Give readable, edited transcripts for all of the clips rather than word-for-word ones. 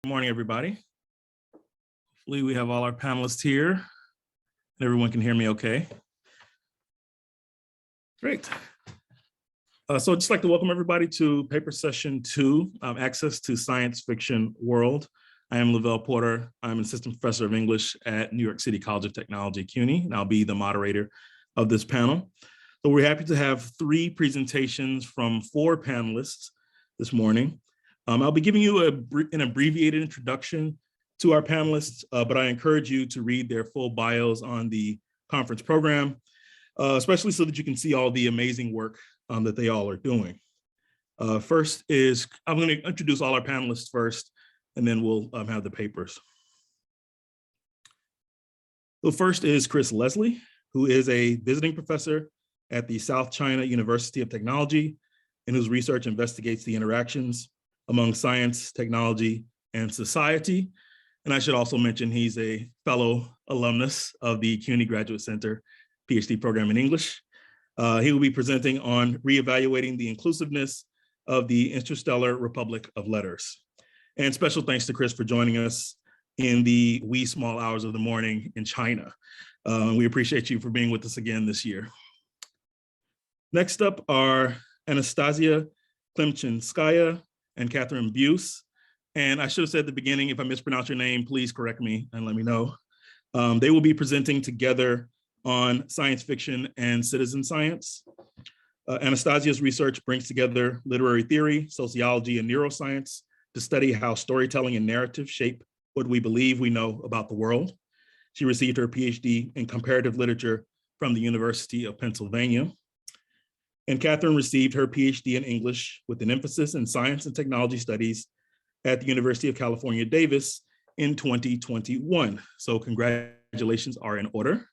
Good morning, everybody. Hopefully we have all our panelists here and everyone can hear me okay. Great. So I'd just like to welcome everybody to paper session 2, Access to Science Fiction World. I am Lavelle Porter. I'm an assistant professor of English at New York City College of Technology, CUNY, and I'll be the moderator of this panel. So we're happy to have 3 presentations from 4 panelists this morning. I'll be giving you an abbreviated introduction to our panelists, but I encourage you to read their full bios on the conference program, especially so that you can see all the amazing work that they all are doing. First is, I'm going to introduce all our panelists first, and then we'll have the papers. So first is Chris Leslie, who is a visiting professor at the South China University of Technology, and whose research investigates the interactions among science, technology, and society. And I should also mention he's a fellow alumnus of the CUNY Graduate Center PhD program in English. He will be presenting on reevaluating the inclusiveness of the Interstellar Republic of Letters. And special thanks to Chris for joining us in the wee small hours of the morning in China. We appreciate you for being with us again this year. Next up are Anastasia, Klimchynskaya, and Katherine Buse. And I should have said at the beginning, if I mispronounce your name, please correct me and let me know. They will be presenting together on science fiction and citizen science. Anastasia's research brings together literary theory, sociology, and neuroscience to study how storytelling and narrative shape what we believe we know about the world. She received her PhD in comparative literature from the University of Pennsylvania. And Katherine received her PhD in English with an emphasis in science and technology studies at the University of California, Davis in 2021. So congratulations are in order.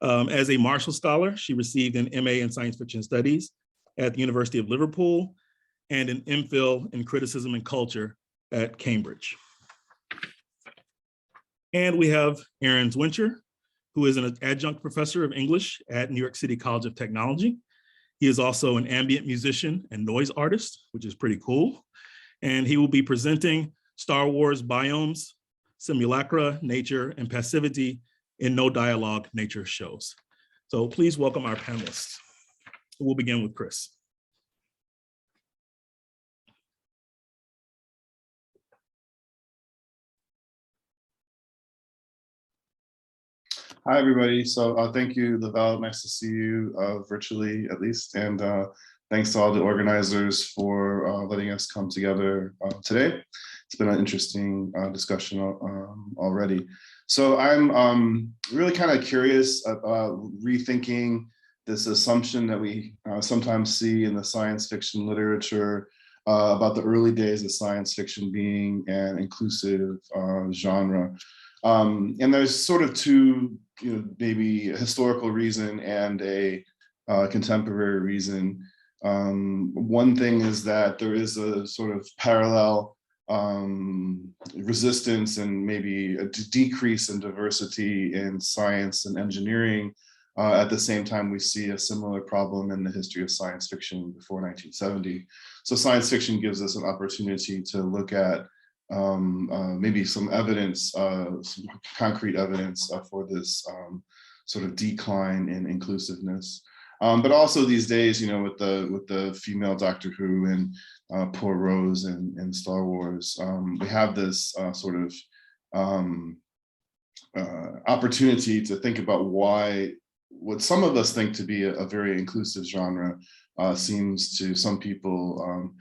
As a Marshall Scholar, she received an MA in Science Fiction Studies at the University of Liverpool and an MPhil in Criticism and Culture at Cambridge. And we have Aaron Zwintscher, who is an adjunct professor of English at New York City College of Technology. He is also an ambient musician and noise artist, which is pretty cool. And he will be presenting Star Wars Biomes, Simulacra, Nature, and Passivity in no dialogue nature shows. So please welcome our panelists. We'll begin with Chris. Hi, everybody. So thank you, Lavelle. Nice to see you virtually, at least. And thanks to all the organizers for letting us come together today. It's been an interesting discussion already. So I'm really kind of curious about rethinking this assumption that we sometimes see in the science fiction literature about the early days of science fiction being an inclusive genre. And there's sort of 2, maybe a historical reason and a contemporary reason. One thing is that there is a sort of parallel resistance and maybe a decrease in diversity in science and engineering. At the same time, we see a similar problem in the history of science fiction before 1970. So science fiction gives us an opportunity to look at maybe some evidence, some concrete evidence for this sort of decline in inclusiveness. But also these days, with the female Doctor Who and Poor Rose and Star Wars, we have this sort of opportunity to think about why what some of us think to be a very inclusive genre seems to some people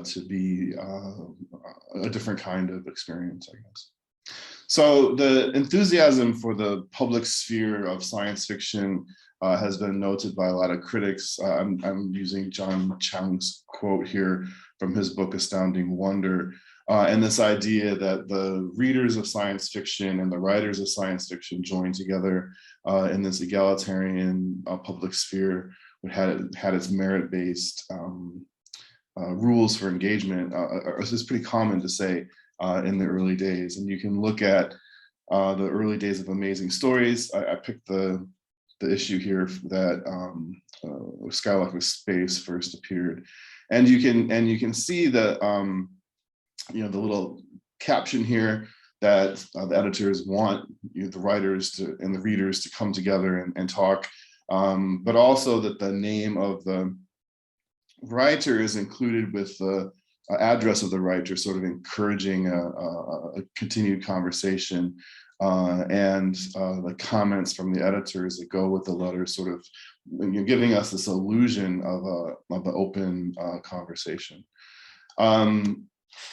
to be a different kind of experience, I guess. So the enthusiasm for the public sphere of science fiction has been noted by a lot of critics. I'm using John Chang's quote here from his book, Astounding Wonder, and this idea that the readers of science fiction and the writers of science fiction join together in this egalitarian public sphere, which had its merit-based rules for engagement. This is pretty common to say in the early days. And you can look at the early days of Amazing Stories. I picked the issue here that Skywalker Space first appeared, and you can see that the little caption here that the editors want the writers and the readers to come together and talk, but also that the name of the writer is included with the address of the writer, sort of encouraging a continued conversation, and the comments from the editors that go with the letter, sort of giving us this illusion of an open conversation.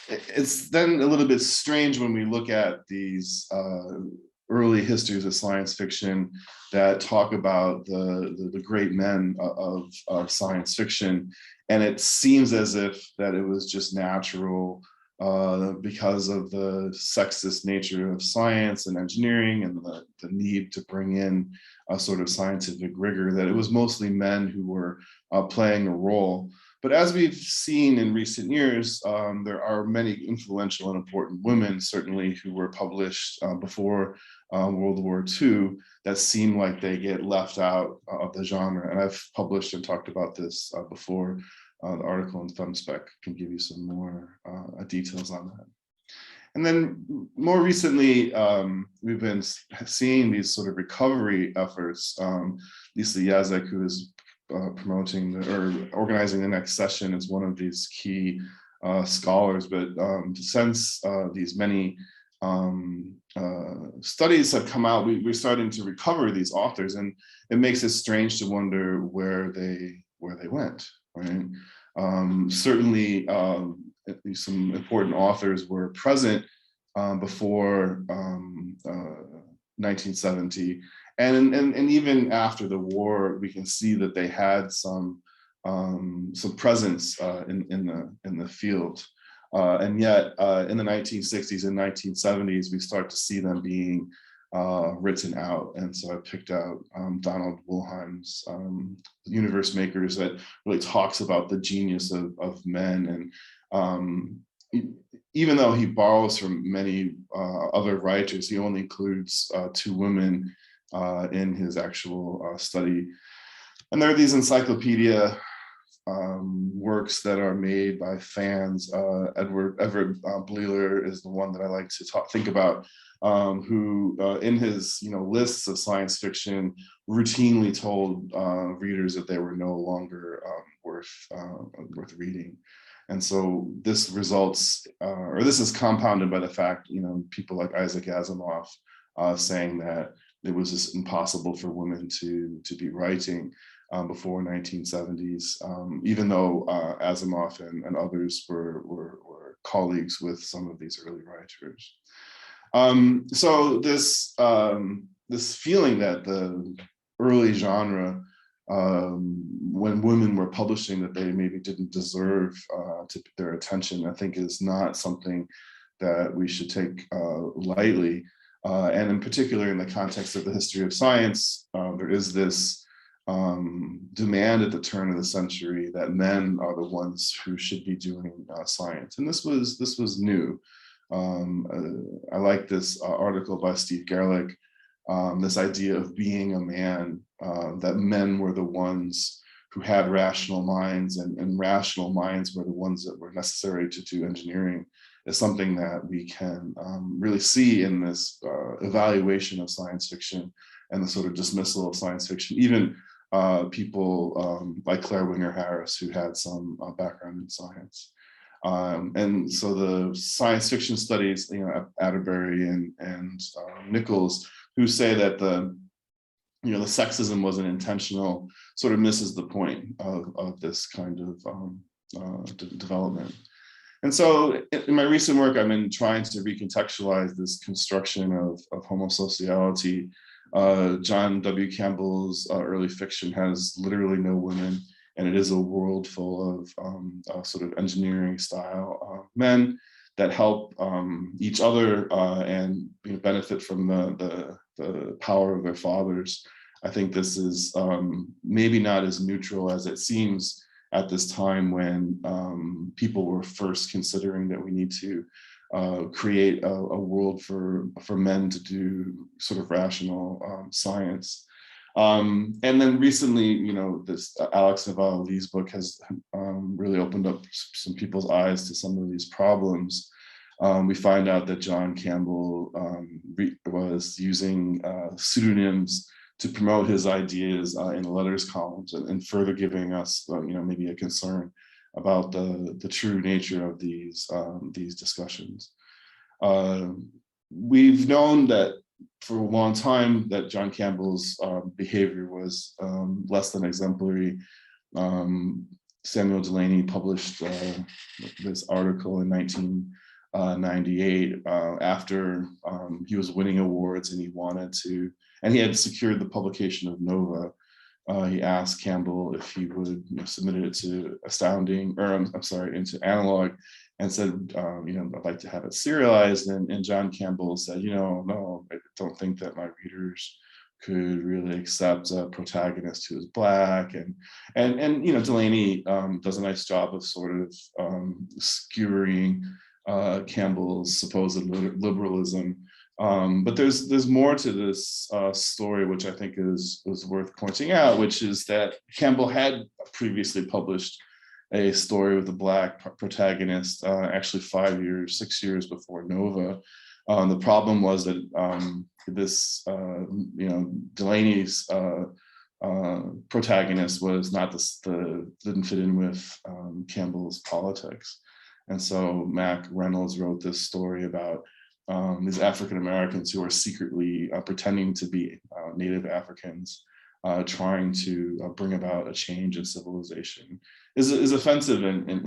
It's then a little bit strange when we look at these early histories of science fiction that talk about the great men of science fiction, and it seems as if that it was just natural because of the sexist nature of science and engineering and the need to bring in a sort of scientific rigor, that it was mostly men who were playing a role. But as we've seen in recent years, there are many influential and important women, certainly, who were published before World War II that seem like they get left out of the genre. And I've published and talked about this before. The article in ThumbSpec can give you some more details on that. And then more recently, we've been seeing these sort of recovery efforts. Lisa Yazek, who is promoting or organizing the next session, is one of these key scholars. But since these many studies have come out, we're starting to recover these authors, and it makes it strange to wonder where they went. Right? Certainly, some important authors were present before 1970, and even after the war, we can see that they had some presence in the field, and yet in the 1960s and 1970s, we start to see them being written out. And so I picked out Donald Wollheim's Universe Makers, that really talks about the genius of men. And even though he borrows from many other writers, he only includes 2 women in his actual study. And there are these encyclopedia works that are made by fans. Everett Bleeler is the one that I like to think about, who in his lists of science fiction routinely told readers that they were no longer worth reading. And so this results, or this is compounded by the fact, people like Isaac Asimov saying that it was just impossible for women to be writing before 1970s, even though Asimov and others were colleagues with some of these early writers. So this feeling that the early genre, when women were publishing, that they maybe didn't deserve their attention, I think is not something that we should take lightly. And in particular, in the context of the history of science, there is this demand at the turn of the century that men are the ones who should be doing science, and this was new. I like this article by Steve Gerlich, this idea of being a man, that men were the ones who had rational minds, and rational minds were the ones that were necessary to do engineering, is something that we can really see in this evaluation of science fiction and the sort of dismissal of science fiction. Even people like Claire Winger Harris, who had some background in science. And so the science fiction studies, Atterbury and Nichols, who say that the sexism wasn't intentional, sort of misses the point of this kind of development. And so in my recent work, I've been trying to recontextualize this construction of homosociality. John W. Campbell's early fiction has literally no women, and it is a world full of sort of engineering style men that help each other and benefit from the power of their fathers. I think this is maybe not as neutral as it seems at this time, when people were first considering that we need to create a world for men to do sort of rational science. And then recently, this Alex Naval-Lee's book has really opened up some people's eyes to some of these problems. We find out that John Campbell was using pseudonyms to promote his ideas in the letters columns, and further giving us, maybe a concern about the true nature of these discussions. We've known that for a long time that John Campbell's behavior was less than exemplary. Samuel Delany published this article in 1998 after he was winning awards, and he had secured the publication of Nova. He asked Campbell if he would submit it to into Analog, and said, I'd like to have it serialized. And John Campbell said, no, I don't think that my readers could really accept a protagonist who is Black. And Delany does a nice job of sort of skewering Campbell's supposed liberalism. But there's more to this story, which I think is worth pointing out, which is that Campbell had previously published a story with a Black protagonist, actually 6 years before Nova. The problem was that Delany's protagonist was not didn't fit in with Campbell's politics. And so Mac Reynolds wrote this story about these African Americans who are secretly pretending to be Native Africans, trying to bring about a change in civilization. Is offensive in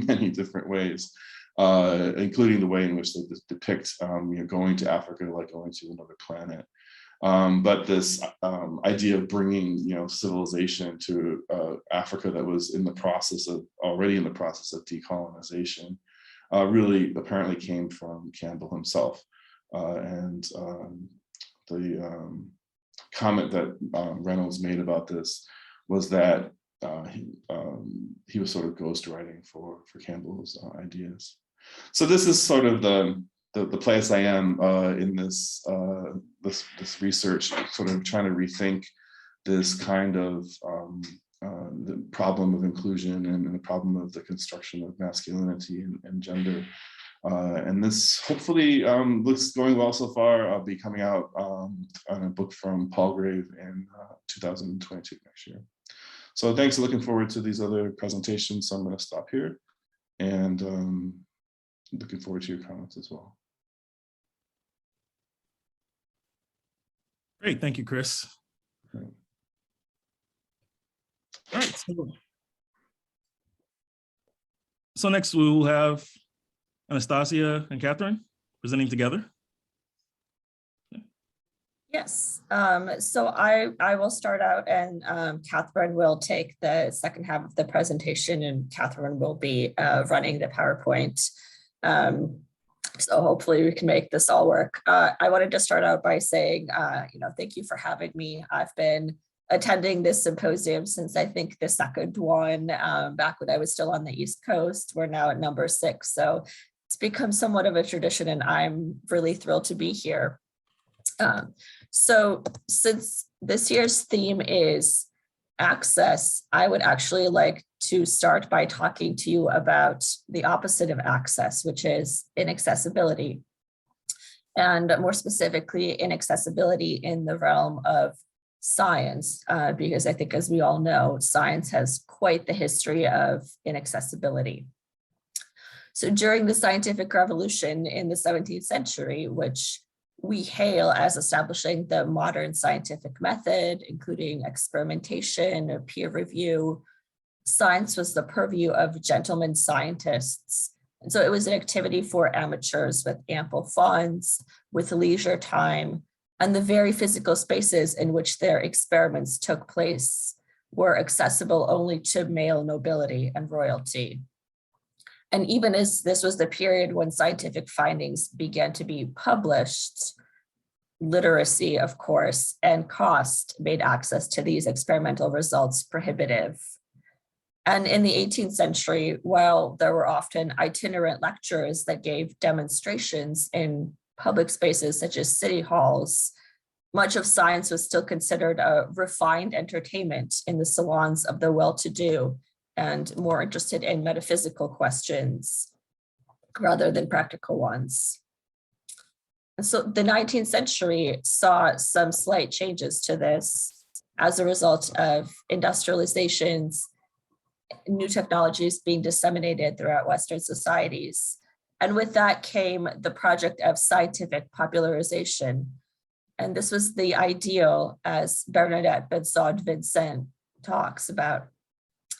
many different ways, including the way in which they depict going to Africa like going to another planet. But this idea of bringing civilization to Africa that was already in the process of decolonization really apparently came from Campbell himself. And the comment that Reynolds made about this was that he was sort of ghostwriting for Campbell's ideas. So this is sort of the place I am in this research, sort of trying to rethink this kind of the problem of inclusion and the problem of the construction of masculinity and gender. And this hopefully looks going well so far. I'll be coming out on a book from Palgrave in 2022 next year. So thanks, looking forward to these other presentations. So I'm going to stop here, and looking forward to your comments as well. Great, thank you, Chris. Okay. All right, so next we will have Anastasia and Katherine presenting together. Yes, so I will start out, and Katherine will take the second half of the presentation, and Katherine will be running the PowerPoint. So hopefully we can make this all work. I wanted to start out by saying, thank you for having me. I've been attending this symposium since I think the second one, back when I was still on the East Coast. We're now at number 6. So it's become somewhat of a tradition, and I'm really thrilled to be here. So since this year's theme is access, I would actually like to start by talking to you about the opposite of access, which is inaccessibility. And more specifically, inaccessibility in the realm of science, because I think, as we all know, science has quite the history of inaccessibility. So during the scientific revolution in the 17th century, which we hail as establishing the modern scientific method, including experimentation, peer review, science was the purview of gentlemen scientists. And so it was an activity for amateurs with ample funds, with leisure time, and the very physical spaces in which their experiments took place were accessible only to male nobility and royalty. And even as this was the period when scientific findings began to be published, literacy, of course, and cost made access to these experimental results prohibitive. And in the 18th century, while there were often itinerant lecturers that gave demonstrations in public spaces such as city halls, much of science was still considered a refined entertainment in the salons of the well-to-do and more interested in metaphysical questions. rather than practical ones. And so the 19th century saw some slight changes to this as a result of industrializations, new technologies being disseminated throughout Western societies. And with that came the project of scientific popularization. And this was the ideal, as Bernadette Bensaud-Vincent talks about,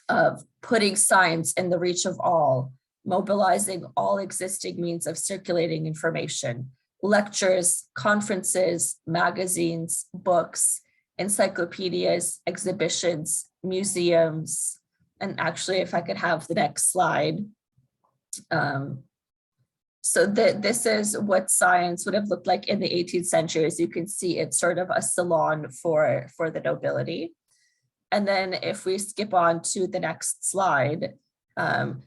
of putting science in the reach of all, mobilizing all existing means of circulating information, lectures, conferences, magazines, books, encyclopedias, exhibitions, museums. And actually, if I could have the next slide. This is what science would have looked like in the 18th century. As you can see, it's sort of a salon for the nobility. And then if we skip on to the next slide,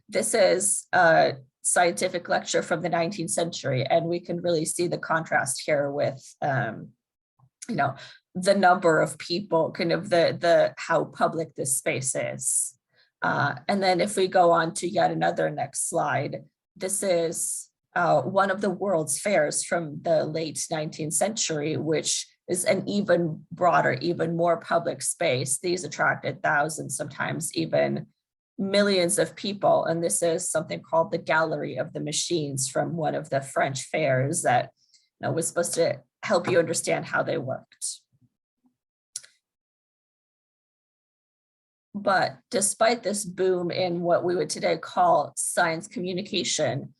this is a scientific lecture from the 19th century. And we can really see the contrast here with, the number of people, kind of the how public this space is. And then if we go on to yet another next slide, this is one of the world's fairs from the late 19th century, which is an even broader, even more public space. These attracted thousands, sometimes even millions of people. And this is something called the Gallery of the Machines from one of the French fairs that was supposed to help you understand how they worked. But despite this boom in what we would today call science communication,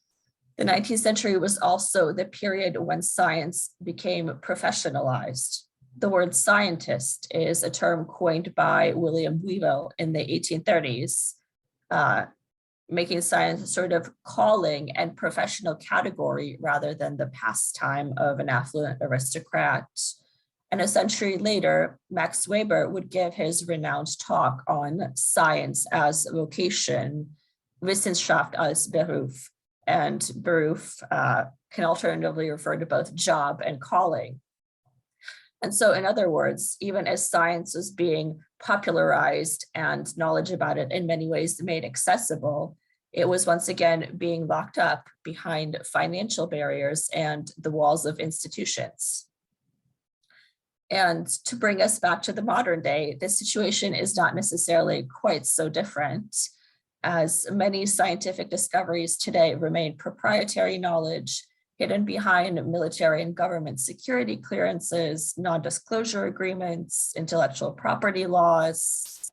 the 19th century was also the period when science became professionalized. The word scientist is a term coined by William Lavelle in the 1830s, making science a sort of calling and professional category rather than the pastime of an affluent aristocrat. And a century later, Max Weber would give his renowned talk on science as vocation, Wissenschaft als Beruf. And Beruf can alternatively refer to both job and calling. And so in other words, even as science was being popularized and knowledge about it in many ways made accessible, it was once again being locked up behind financial barriers and the walls of institutions. And to bring us back to the modern day, this situation is not necessarily quite so different, as many scientific discoveries today remain proprietary knowledge hidden behind military and government security clearances, non-disclosure agreements, intellectual property laws.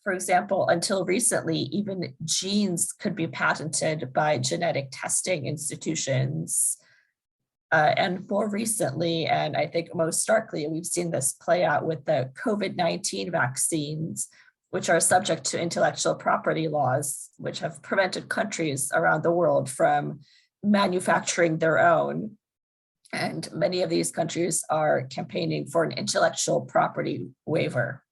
For example, until recently, even genes could be patented by genetic testing institutions. And more recently, and I think most starkly, we've seen this play out with the COVID-19 vaccines, which are subject to intellectual property laws, which have prevented countries around the world from manufacturing their own. And many of these countries are campaigning for an intellectual property waiver.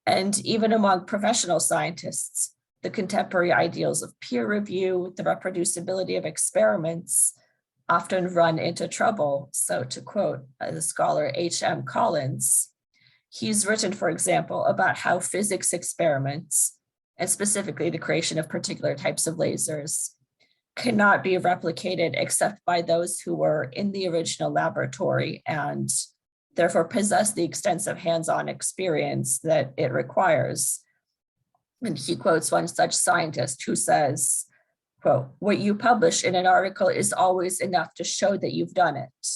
And even among professional scientists, the contemporary ideals of peer review, the reproducibility of experiments, often run into trouble. So to quote the scholar H.M. Collins, he's written, for example, about how physics experiments, and specifically the creation of particular types of lasers, cannot be replicated except by those who were in the original laboratory and therefore possess the extensive hands-on experience that it requires. And he quotes one such scientist who says, quote, "What you publish in an article is always enough to show that you've done it,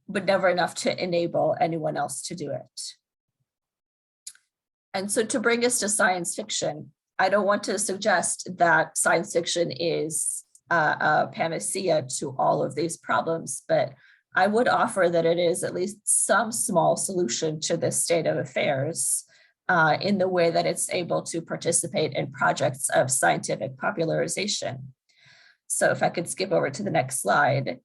but never enough to enable anyone else to do it." And so to bring us to science fiction, I don't want to suggest that science fiction is a panacea to all of these problems, but I would offer that it is at least some small solution to this state of affairs in the way that it's able to participate in projects of scientific popularization. So if I could skip over to the next slide.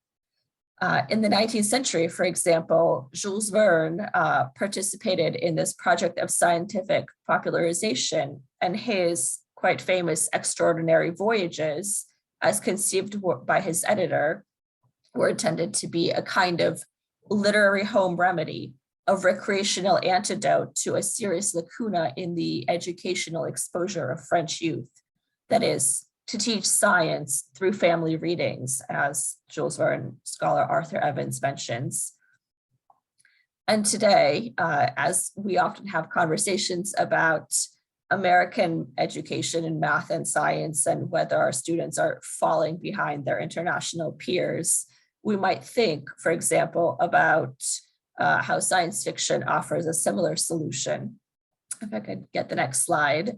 In the 19th century, for example, Jules Verne participated in this project of scientific popularization, and his quite famous Extraordinary Voyages, as conceived by his editor, were intended to be a kind of literary home remedy, a recreational antidote to a serious lacuna in the educational exposure of French youth. That is, to teach science through family readings, as Jules Verne scholar Arthur Evans mentions. And today, as we often have conversations about American education in math and science and whether our students are falling behind their international peers, we might think, for example, about how science fiction offers a similar solution. If I could get the next slide.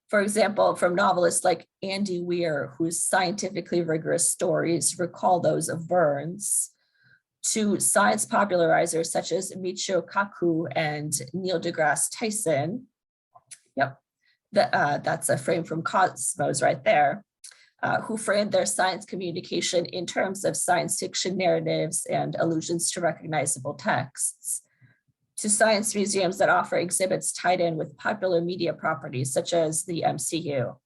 For example, from novelists like Andy Weir, whose scientifically rigorous stories recall those of Verne's, to science popularizers such as Michio Kaku and Neil deGrasse Tyson. Yep, that's a frame from Cosmos right there, who framed their science communication in terms of science fiction narratives and allusions to recognizable texts, to science museums that offer exhibits tied in with popular media properties such as the MCU.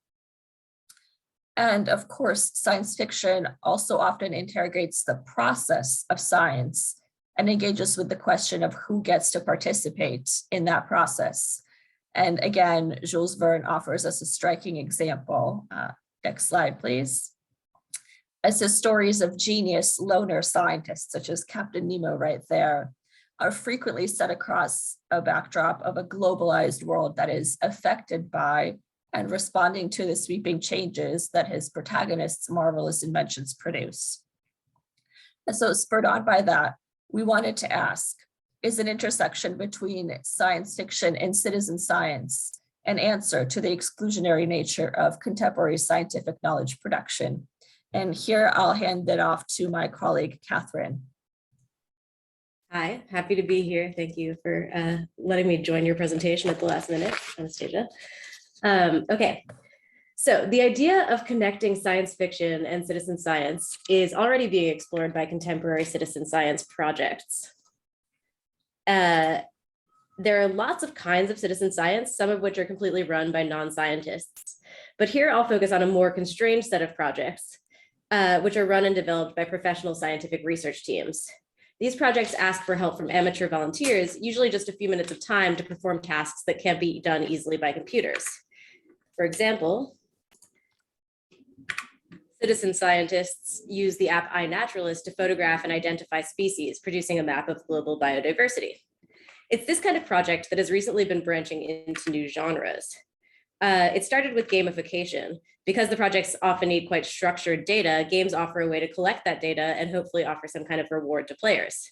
And of course, science fiction also often interrogates the process of science and engages with the question of who gets to participate in that process. And again, Jules Verne offers us a striking example. Next slide, please. As the stories of genius loner scientists, such as Captain Nemo right there, are frequently set across a backdrop of a globalized world that is affected by and responding to the sweeping changes that his protagonists' marvelous inventions produce. And so spurred on by that, we wanted to ask, is an intersection between science fiction and citizen science an answer to the exclusionary nature of contemporary scientific knowledge production? And here I'll hand it off to my colleague, Katherine. Hi, happy to be here. Thank you for letting me join your presentation at the last minute, Anastasia. Okay, so the idea of connecting science fiction and citizen science is already being explored by contemporary citizen science projects. There are lots of kinds of citizen science, some of which are completely run by non-scientists. But here I'll focus on a more constrained set of projects, which are run and developed by professional scientific research teams. These projects ask for help from amateur volunteers, usually just a few minutes of time to perform tasks that can't be done easily by computers. For example, citizen scientists use the app iNaturalist to photograph and identify species, producing a map of global biodiversity. It's this kind of project that has recently been branching into new genres. It started with gamification. Because the projects often need quite structured data, games offer a way to collect that data and hopefully offer some kind of reward to players.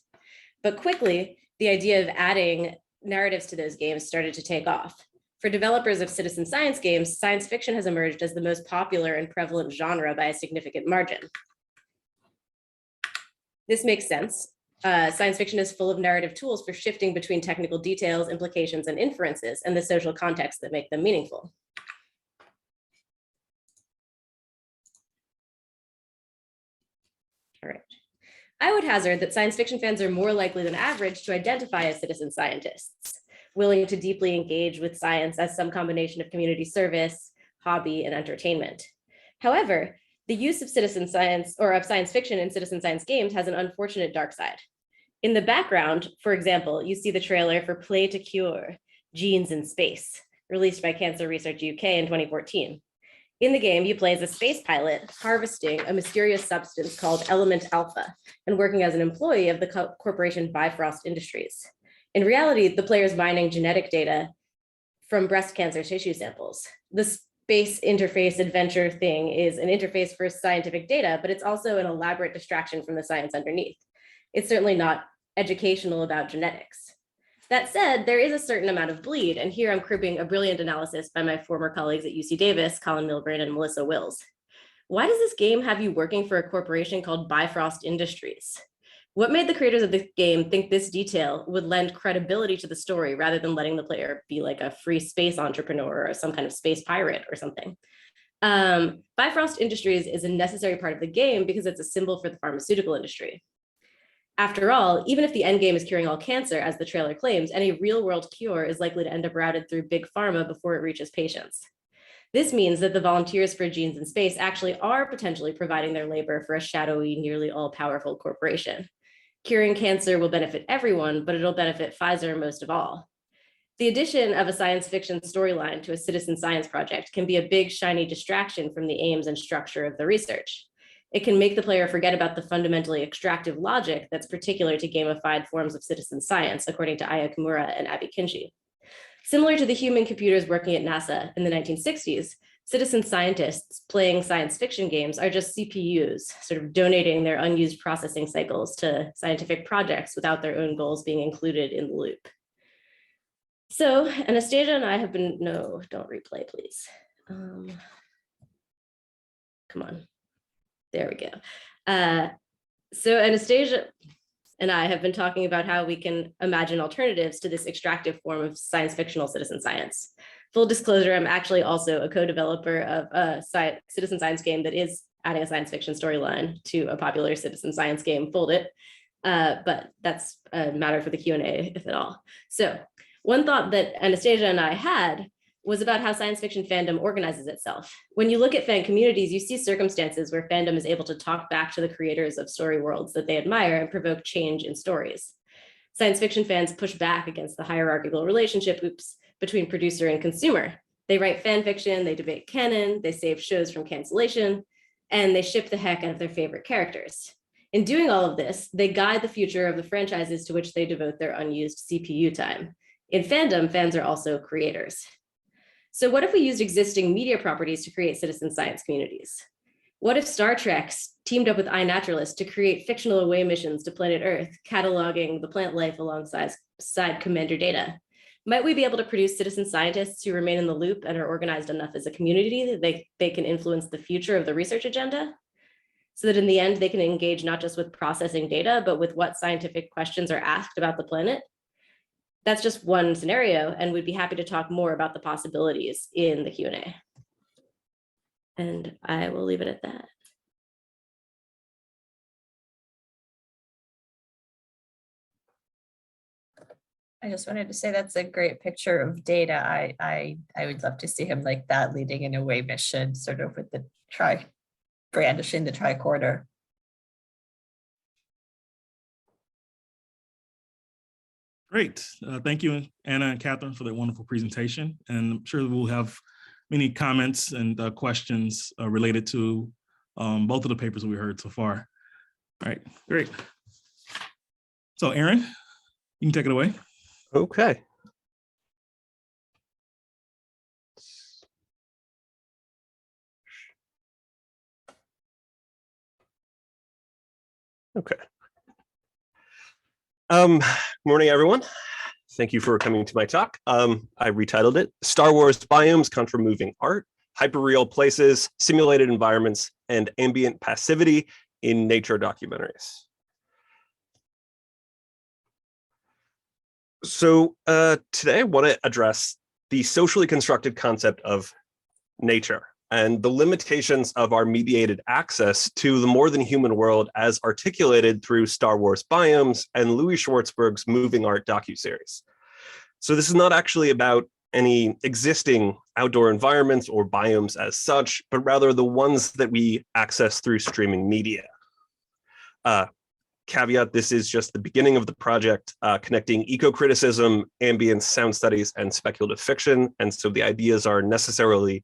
But quickly, the idea of adding narratives to those games started to take off. For developers of citizen science games, science fiction has emerged as the most popular and prevalent genre by a significant margin. This makes sense. Science fiction is full of narrative tools for shifting between technical details, implications, and inferences, and the social context that make them meaningful. All right. I would hazard that science fiction fans are more likely than average to identify as citizen scientists, willing to deeply engage with science as some combination of community service, hobby, and entertainment. However, the use of citizen science or of science fiction in citizen science games has an unfortunate dark side. In the background, for example, you see the trailer for Play to Cure, Genes in Space, released by Cancer Research UK in 2014. In the game, you play as a space pilot harvesting a mysterious substance called element alpha and working as an employee of the corporation Bifrost Industries. In reality, the player is mining genetic data from breast cancer tissue samples. The space interface adventure thing is an interface for scientific data, but it's also an elaborate distraction from the science underneath. It's certainly not educational about genetics. That said, there is a certain amount of bleed, and here I'm cribbing a brilliant analysis by my former colleagues at UC Davis, Colin Milgren and Melissa Wills. Why does this game have you working for a corporation called Bifrost Industries? What made the creators of the game think this detail would lend credibility to the story rather than letting the player be like a free space entrepreneur or some kind of space pirate or something? Bifrost Industries is a necessary part of the game because it's a symbol for the pharmaceutical industry. After all, even if the end game is curing all cancer, as the trailer claims, any real-world cure is likely to end up routed through big pharma before it reaches patients. This means that the volunteers for Genes in Space actually are potentially providing their labor for a shadowy, nearly all-powerful corporation. Curing cancer will benefit everyone, but it'll benefit Pfizer most of all. The addition of a science fiction storyline to a citizen science project can be a big, shiny distraction from the aims and structure of the research. It can make the player forget about the fundamentally extractive logic that's particular to gamified forms of citizen science, according to Aya Kimura and Abby Kinshi. Similar to the human computers working at NASA in the 1960s, citizen scientists playing science fiction games are just CPUs, sort of donating their unused processing cycles to scientific projects without their own goals being included in the loop. So Anastasia and I have been, no, don't replay, please. Come on, there we go. So Anastasia and I have been talking about how we can imagine alternatives to this extractive form of science fictional citizen science. Full disclosure, I'm actually also a co-developer of a citizen science game that is adding a science fiction storyline to a popular citizen science game, Fold It, but that's a matter for the Q&A, if at all. So one thought that Anastasia and I had was about how science fiction fandom organizes itself. When you look at fan communities, you see circumstances where fandom is able to talk back to the creators of story worlds that they admire and provoke change in stories. Science fiction fans push back against the hierarchical relationship between producer and consumer. They write fan fiction, they debate canon, they save shows from cancellation, and they ship the heck out of their favorite characters. In doing all of this, they guide the future of the franchises to which they devote their unused CPU time. In fandom, fans are also creators. So what if we used existing media properties to create citizen science communities? What if Star Trek teamed up with iNaturalist to create fictional away missions to planet Earth, cataloging the plant life alongside commander data? Might we be able to produce citizen scientists who remain in the loop and are organized enough as a community that they can influence the future of the research agenda? So that in the end, they can engage not just with processing data, but with what scientific questions are asked about the planet? That's just one scenario, and we'd be happy to talk more about the possibilities in the Q&A. And I will leave it at that. I just wanted to say that's a great picture of Data. I would love to see him like that, leading an away mission, sort of with the brandishing the tricorder. Great. Thank you, Anna and Katherine, for that wonderful presentation. And I'm sure we'll have many comments and questions related to both of the papers we heard so far. All right, great. So Aaron, you can take it away. Okay. Okay. Morning, everyone. Thank you for coming to my talk. I retitled it Star Wars Biomes Contra Moving Art, Hyperreal Places, Simulated Environments, and Ambient Passivity in Nature Documentaries. So today I want to address the socially constructed concept of nature and the limitations of our mediated access to the more than human world as articulated through Star Wars Biomes and Louis Schwartzberg's Moving Art docuseries. So this is not actually about any existing outdoor environments or biomes as such, but rather the ones that we access through streaming media. Caveat, this is just the beginning of the project, connecting eco-criticism, ambient sound studies, and speculative fiction. And so the ideas are necessarily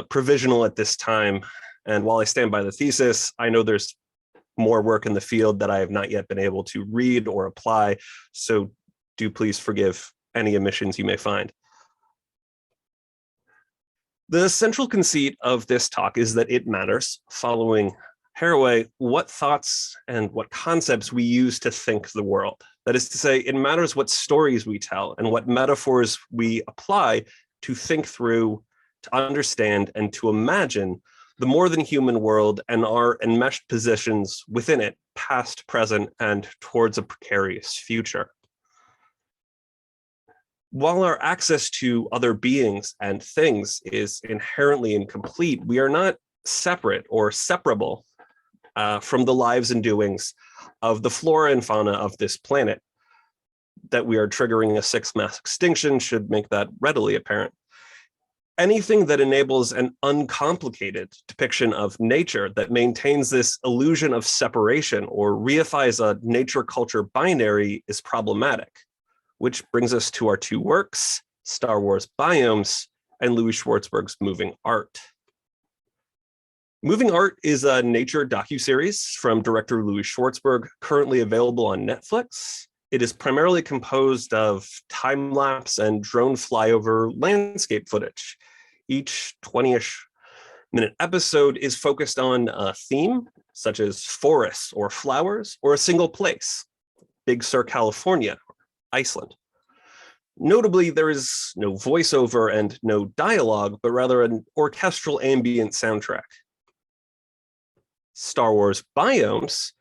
provisional at this time. And while I stand by the thesis, I know there's more work in the field that I have not yet been able to read or apply. So do please forgive any omissions you may find. The central conceit of this talk is that it matters, following Haraway, what thoughts and what concepts we use to think the world. That is to say, it matters what stories we tell and what metaphors we apply to think through, to understand, and to imagine the more than human world and our enmeshed positions within it, past, present, and towards a precarious future. While our access to other beings and things is inherently incomplete, we are not separate or separable from the lives and doings of the flora and fauna of this planet. That we are triggering a sixth mass extinction should make that readily apparent. Anything that enables an uncomplicated depiction of nature that maintains this illusion of separation or reifies a nature-culture binary is problematic. which brings us to our two works, Star Wars Biomes and Louis Schwartzberg's Moving Art. Moving Art is a nature docuseries from director Louis Schwartzberg, currently available on Netflix. It is primarily composed of time-lapse and drone flyover landscape footage. Each 20-ish minute episode is focused on a theme, such as forests or flowers, or a single place, Big Sur, California, Iceland. Notably, there is no voiceover and no dialogue, but rather an orchestral ambient soundtrack. Star Wars Biomes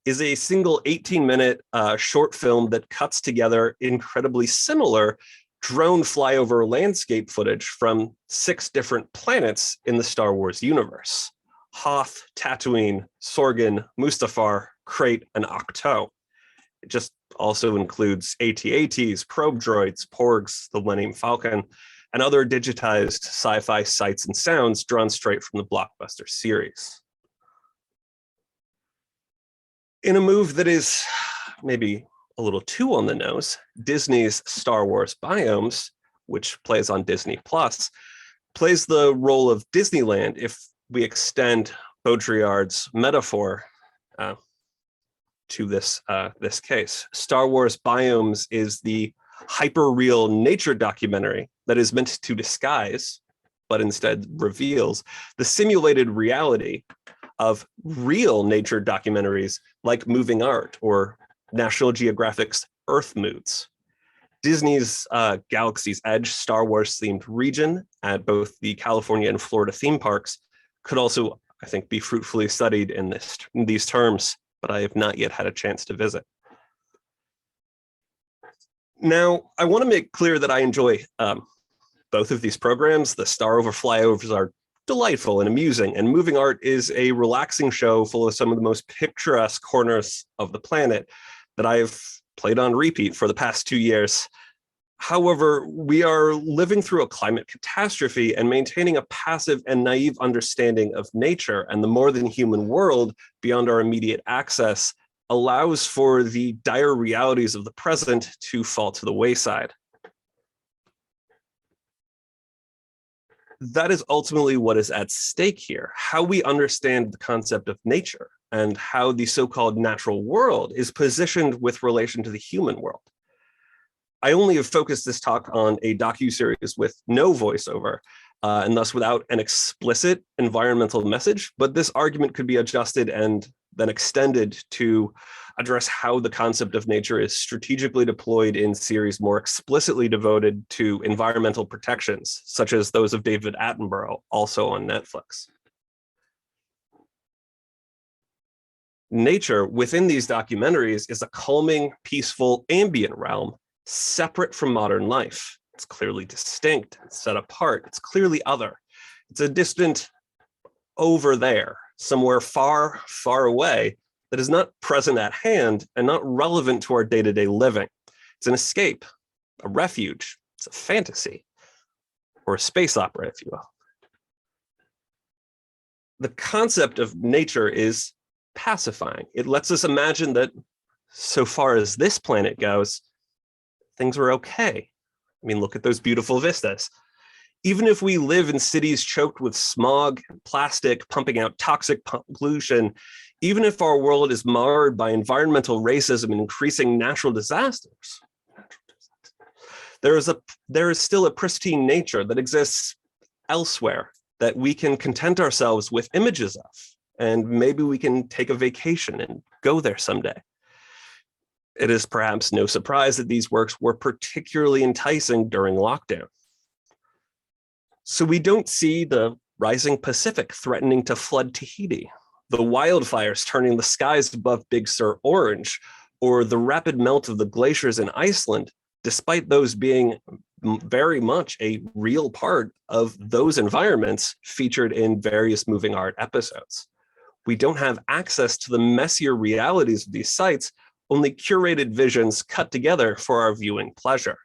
is a single 18-minute short film that cuts together incredibly similar drone flyover landscape footage from 6 different planets in the Star Wars universe: Hoth, Tatooine, Sorgan, Mustafar, Crate, and Ahch-To. It just also includes AT-ATs, probe droids, porgs, the Millennium Falcon, and other digitized sci-fi sights and sounds drawn straight from the blockbuster series. In a move that is maybe a little too on the nose, Disney's Star Wars Biomes, which plays on Disney Plus, plays the role of Disneyland if we extend Baudrillard's metaphor to this case. Star Wars Biomes is the hyper-real nature documentary that is meant to disguise, but instead reveals, the simulated reality of real nature documentaries like Moving Art or National Geographic's Earth Moods. Disney's Galaxy's Edge Star Wars themed region at both the California and Florida theme parks could also, I think, be fruitfully studied in these terms, but I have not yet had a chance to visit. Now, I want to make clear that I enjoy both of these programs. The Star Over flyovers are delightful and amusing, and Moving Art is a relaxing show full of some of the most picturesque corners of the planet that I've played on repeat for the past 2 years. However, we are living through a climate catastrophe, and maintaining a passive and naive understanding of nature and the more than human world beyond our immediate access allows for the dire realities of the present to fall to the wayside. That is ultimately what is at stake here, how we understand the concept of nature and how the so-called natural world is positioned with relation to the human world. I only have focused this talk on a docuseries with no voiceover, and thus without an explicit environmental message, but this argument could be adjusted and then extended to address how the concept of nature is strategically deployed in series more explicitly devoted to environmental protections, such as those of David Attenborough, also on Netflix. Nature within these documentaries is a calming, peaceful, ambient realm, separate from modern life. It's clearly distinct, it's set apart, it's clearly other. It's a distant over there, somewhere far, far away, that is not present at hand and not relevant to our day-to-day living. It's an escape, a refuge, it's a fantasy, or a space opera, if you will. The concept of nature is pacifying. It lets us imagine that so far as this planet goes, things are okay. I mean, look at those beautiful vistas. Even if we live in cities choked with smog and plastic, pumping out toxic pollution, even if our world is marred by environmental racism and increasing natural disasters, there is still a pristine nature that exists elsewhere that we can content ourselves with images of, and maybe we can take a vacation and go there someday. It is perhaps no surprise that these works were particularly enticing during lockdown. So we don't see the rising Pacific threatening to flood Tahiti, the wildfires turning the skies above Big Sur orange, or the rapid melt of the glaciers in Iceland, despite those being very much a real part of those environments featured in various Moving Art episodes. We don't have access to the messier realities of these sites, only curated visions cut together for our viewing pleasure.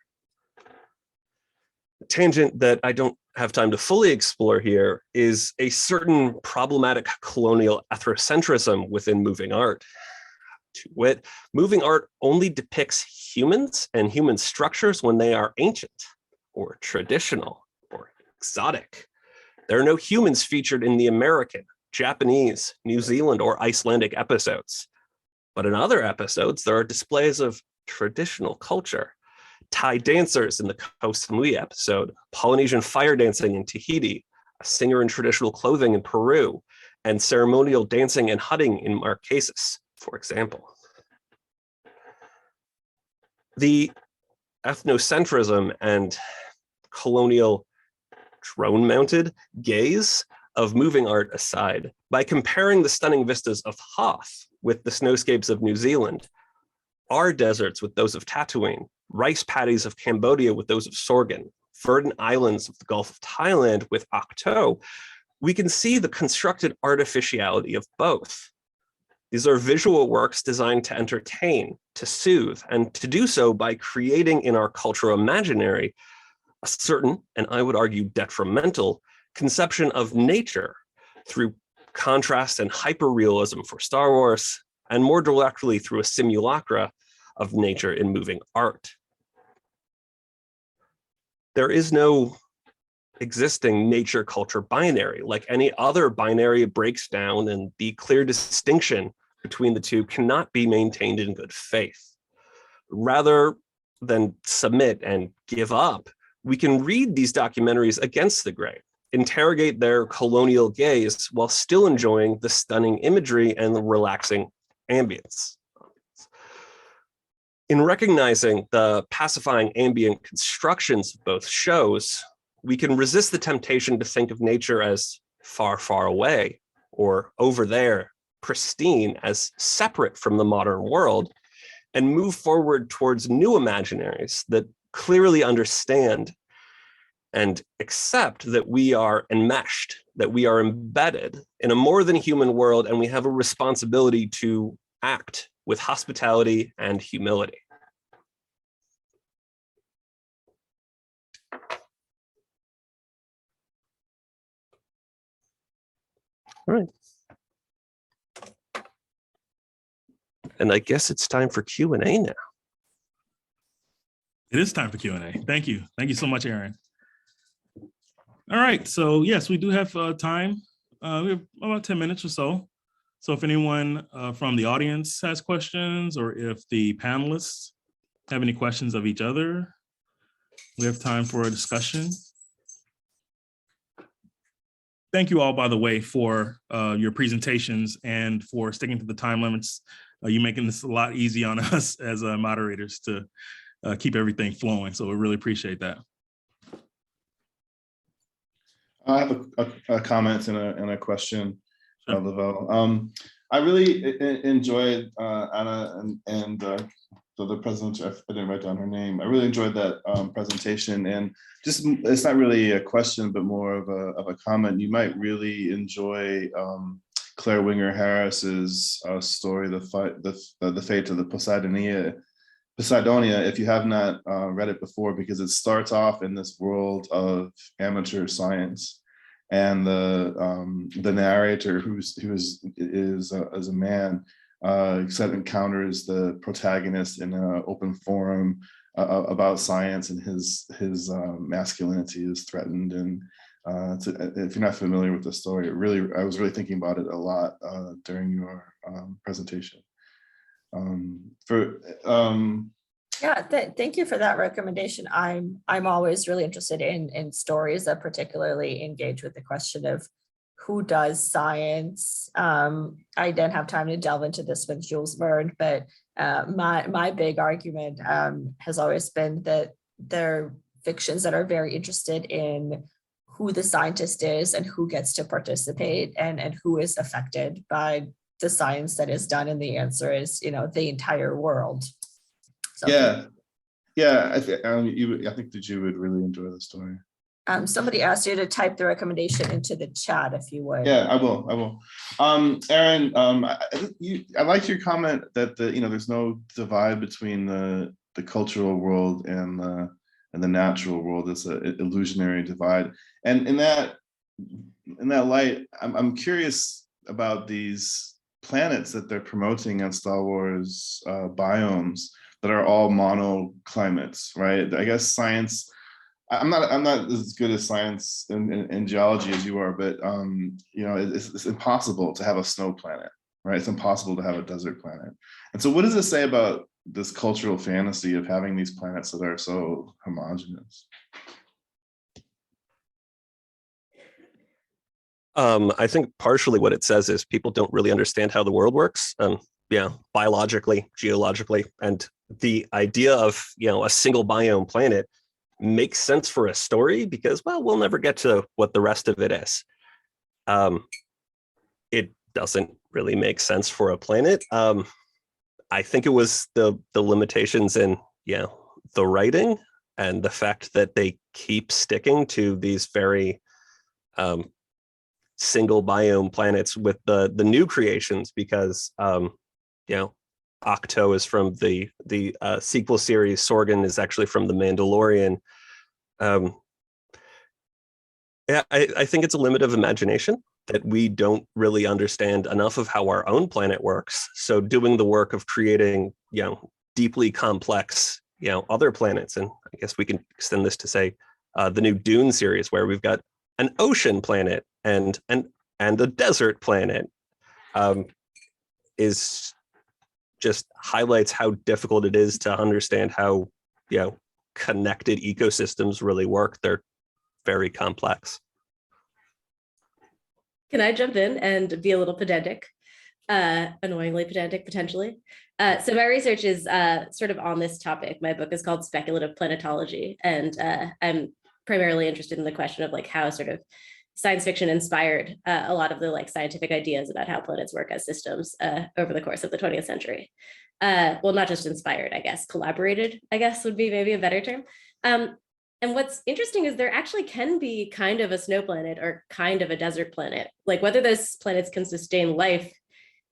A tangent that I don't have time to fully explore here is a certain problematic colonial ethnocentrism within Moving Art. To wit, moving art only depicts humans and human structures when they are ancient or traditional or exotic. There are no humans featured in the American, Japanese, New Zealand, or Icelandic episodes. But in other episodes, there are displays of traditional culture. Thai dancers in the Koh Samui episode, Polynesian fire dancing in Tahiti, a singer in traditional clothing in Peru, and ceremonial dancing and hunting in Marquesas, for example. The ethnocentrism and colonial drone-mounted gaze of moving art aside, by comparing the stunning vistas of Hoth with the snowscapes of New Zealand, our deserts with those of Tatooine, rice paddies of Cambodia with those of Sorgan, verdant islands of the Gulf of Thailand with Ak To, we can see the constructed artificiality of both. These are visual works designed to entertain, to soothe, and to do so by creating in our cultural imaginary a certain, and I would argue detrimental, conception of nature through contrast and hyperrealism for Star Wars, and more directly through a simulacra of nature in moving art. There is no existing nature culture binary. Like any other binary, it breaks down, and the clear distinction between the two cannot be maintained in good faith. Rather than submit and give up, we can read these documentaries against the grain, interrogate their colonial gaze while still enjoying the stunning imagery and the relaxing ambience. In recognizing the pacifying ambient constructions of both shows, we can resist the temptation to think of nature as far, far away, or over there, pristine, as separate from the modern world, and move forward towards new imaginaries that clearly understand and accept that we are enmeshed, that we are embedded in a more than human world, and we have a responsibility to act with hospitality and humility. All right. And I guess it's time for Q&A now. It is time for Q&A. Thank you. Thank you so much, Aaron. All right, so yes, we do have time. We have about 10 minutes or so. So if anyone from the audience has questions, or if the panelists have any questions of each other, we have time for a discussion. Thank you all, by the way, for your presentations and for sticking to the time limits. You're making this a lot easier on us as moderators to keep everything flowing. So we really appreciate that. I have a comment and a question, Lavelle. I really enjoyed Anna and the other presenter. I didn't write down her name. I really enjoyed that presentation, and just it's not really a question, but more of a comment. You might really enjoy Claire Winger Harris's story, the fate of the Poseidonia, if you have not read it before, because it starts off in this world of amateur science, and the narrator, who is a man, encounters the protagonist in an open forum about science, and his masculinity is threatened. And if you're not familiar with the story, I was really thinking about it a lot during your presentation. Yeah, thank you for that recommendation. I'm always really interested in stories that particularly engage with the question of who does science. I didn't have time to delve into this with Jules Verne, but my big argument has always been that there are fictions that are very interested in who the scientist is and who gets to participate and who is affected by the science that is done. And the answer is, the entire world. So I think that you would really enjoy the story. Somebody asked you to type the recommendation into the chat, if you would. Yeah, I will. Aaron, I liked your comment that there's no divide between the cultural world and the natural world. It's an illusionary divide. And in that light, I'm curious about these planets that they're promoting on Star Wars biomes that are all monoclimates, right? I guess science, I'm not as good at science in geology as you are, but you know, it's impossible to have a snow planet, right? It's impossible to have a desert planet. And so what does it say about this cultural fantasy of having these planets that are so homogeneous? I think partially what it says is people don't really understand how the world works. Yeah, biologically, geologically, and the idea of, you know, a single biome planet makes sense for a story because, well, we'll never get to what the rest of it is. It doesn't really make sense for a planet. I think it was the limitations in, you know, the writing and the fact that they keep sticking to these very single biome planets with the new creations, because you know, Octo is from the sequel series, Sorgan is actually from The Mandalorian. Yeah, I think it's a limit of imagination that we don't really understand enough of how our own planet works. So doing the work of creating, you know, deeply complex, you know, other planets, and I guess we can extend this to say the new Dune series, where we've got an ocean planet and a desert planet, is just highlights how difficult it is to understand how, you know, connected ecosystems really work. They're very complex. Can I jump in and be a little pedantic, annoyingly pedantic potentially? So my research is sort of on this topic. My book is called Speculative Planetology, and I'm primarily interested in the question of like how sort of science fiction inspired a lot of the like scientific ideas about how planets work as systems over the course of the 20th century. Well, not just inspired, I guess, collaborated, I guess would be maybe a better term. And what's interesting is there actually can be kind of a snow planet or kind of a desert planet. Like whether those planets can sustain life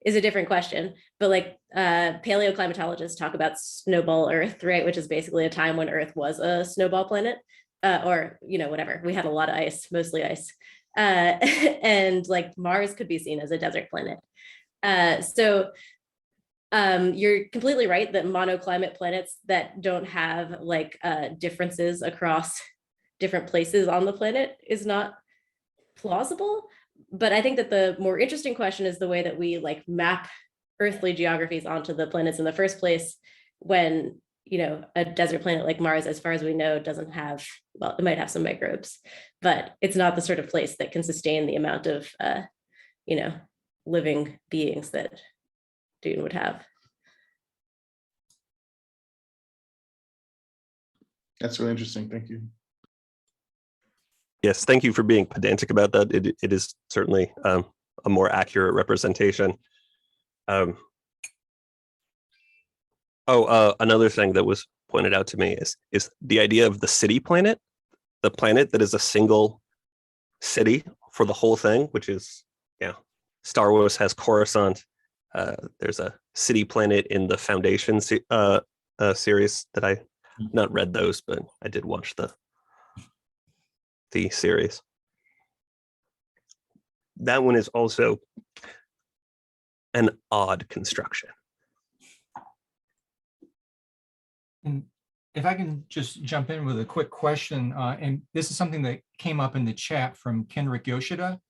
is a different question. But like paleoclimatologists talk about snowball Earth, right? Which is basically a time when Earth was a snowball planet. Or, you know, whatever. We had a lot of ice, mostly ice. And like Mars could be seen as a desert planet. So you're completely right that monoclimate planets that don't have like differences across different places on the planet is not plausible. But I think that the more interesting question is the way that we like map earthly geographies onto the planets in the first place, when, you know, a desert planet like Mars, as far as we know, doesn't have, well, it might have some microbes, but it's not the sort of place that can sustain the amount of, you know, living beings that Dune would have. That's really interesting. Thank you. Yes, thank you for being pedantic about that. It is certainly a more accurate representation. Another thing that was pointed out to me is the idea of the city planet, the planet that is a single city for the whole thing, which is, yeah, Star Wars has Coruscant. There's a city planet in the Foundation series that I not read those, but I did watch the series. That one is also an odd construction. And if I can just jump in with a quick question, and this is something that came up in the chat from Kendrick Yoshida,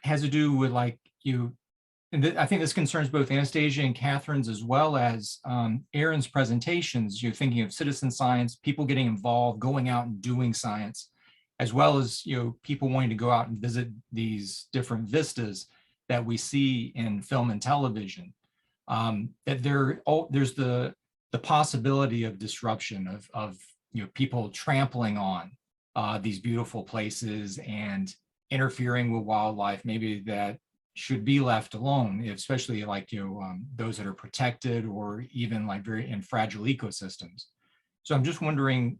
has to do with like you, and I think this concerns both Anastasia and Katherine's as well as Aaron's presentations. You're thinking of citizen science, people getting involved, going out and doing science, as well as, you know, people wanting to go out and visit these different vistas that we see in film and television. That there's the possibility of disruption of you know, people trampling on these beautiful places and interfering with wildlife, maybe that should be left alone, especially like, you know, those that are protected or even like very in fragile ecosystems. So I'm just wondering,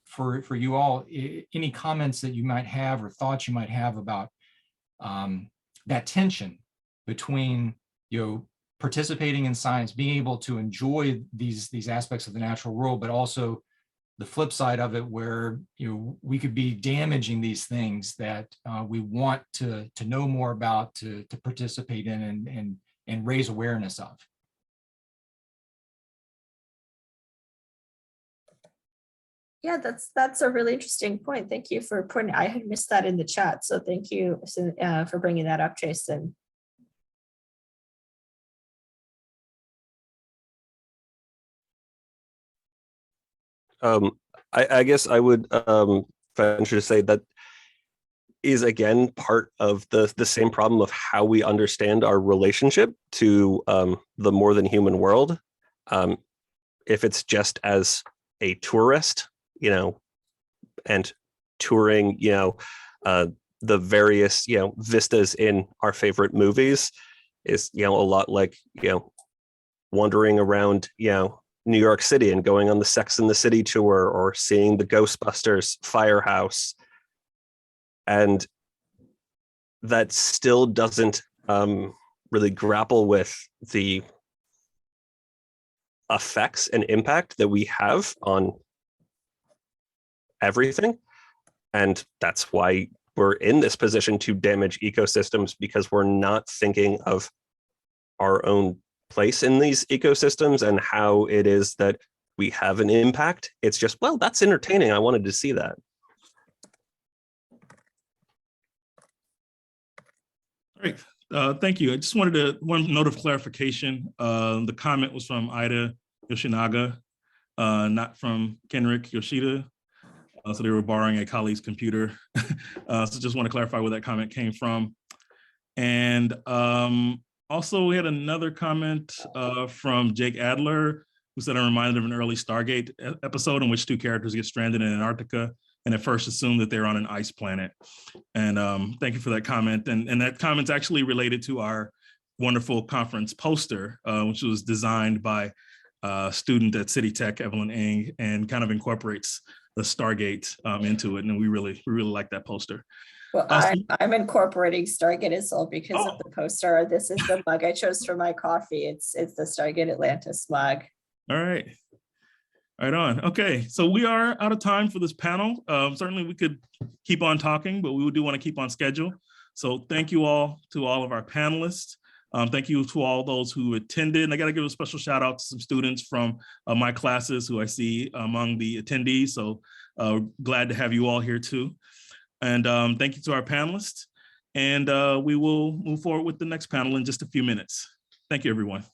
for you all, any comments that you might have or thoughts you might have about that tension between, you know, participating in science, being able to enjoy these aspects of the natural world, but also flip side of it, where we could be damaging these things that we want to know more about, to participate in, and raise awareness of. Yeah, that's a really interesting point. Thank you for pointing. I had missed that in the chat, so thank you for bringing that up, Jason. I guess I would venture to say that is again part of the same problem of how we understand our relationship to the more than human world. If it's just as a tourist, and touring, the various, vistas in our favorite movies is, a lot like, wandering around, New York City and going on the Sex and the City tour, or seeing the Ghostbusters firehouse. And that still doesn't really grapple with the effects and impact that we have on everything. And that's why we're in this position to damage ecosystems, because we're not thinking of our own place in these ecosystems and how it is that we have an impact. It's just, well, that's entertaining. I wanted to see that. Great. Thank you. I just wanted one note of clarification. The comment was from Ida Yoshinaga, not from Kenrick Yoshida. So they were borrowing a colleague's computer. So just want to clarify where that comment came from. And also we had another comment from Jake Adler, who said, I'm reminded of an early Stargate episode in which two characters get stranded in Antarctica and at first assume that they're on an ice planet. And thank you for that comment. And that comment's actually related to our wonderful conference poster, which was designed by a student at City Tech, Evelyn Ng, and kind of incorporates the Stargate into it. And we really like that poster. Well, I'm incorporating Stargate as well because of the poster. This is the mug I chose for my coffee. It's the Stargate Atlantis mug. All right. Right on. Okay, so we are out of time for this panel. Certainly we could keep on talking, but we do want to keep on schedule. So thank you all to all of our panelists. Thank you to all those who attended. And I got to give a special shout out to some students from my classes who I see among the attendees. So glad to have you all here too. And thank you to our panelists. And we will move forward with the next panel in just a few minutes. Thank you, everyone.